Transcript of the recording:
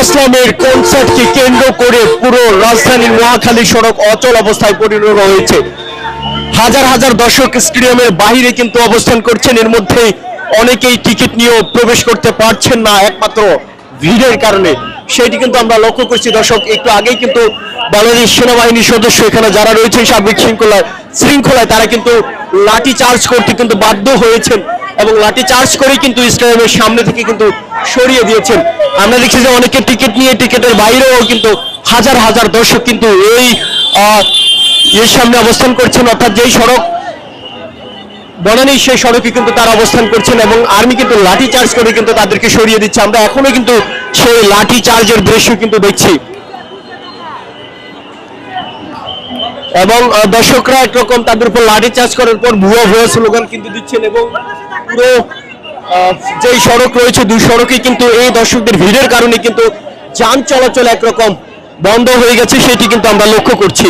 ইসলামের কনসার্টকে কেন্দ্র করে পুরো রাজধানীর মহাখালী সড়ক অচল অবস্থায় পরিণত হয়েছে। হাজার হাজার দর্শক স্টেডিয়ামের বাইরে কিন্তু অবস্থান করছেন। এর মধ্যে অনেকেই টিকিট নিয়েও প্রবেশ করতে পারছেন না একমাত্র ভিড়ের কারণে। সেটি কিন্তু আমরা লক্ষ্য করছি। দর্শক, একটু আগেই কিন্তু বাংলাদেশ সেনাবাহিনীর সদস্য এখানে যারা রয়েছেন সার্বিক শৃঙ্খলায় তারা কিন্তু লাঠি চার্জ করতে কিন্তু বাধ্য হয়েছেন এবং লাঠি চার্জ করেই কিন্তু স্টেডিয়ামের সামনে থেকে কিন্তু সরিয়ে দিয়েছেন। আমরা দেখছি যে অনেকে টিকিট নিয়ে টিকিটের বাইরেও কিন্তু হাজার হাজার দর্শক কিন্তু এর সামনে অবস্থান করছেন, অর্থাৎ যেই সড়ক বনানী সেই সড়কে কিন্তু তারা অবস্থান করছেন এবং আর্মি কিন্তু লাঠি চার্জ করে কিন্তু তাদেরকে সরিয়ে দিচ্ছে। আমরা এখনো কিন্তু সেই লাঠি চার্জের দৃশ্য কিন্তু দেখছি এবং দর্শকরা একরকম তাদের উপর লাঠি চার্জ করার পর ভুয়া ভুয়া স্লোগান কিন্তু দিচ্ছেন এবং পুরো যেই সড়ক রয়েছে দুই সড়কে কিন্তু এই দর্শকদের ভিড়ের কারণে কিন্তু যান চলাচল একরকম বন্ধ হয়ে গেছে, সেটি কিন্তু আমরা লক্ষ্য করছি।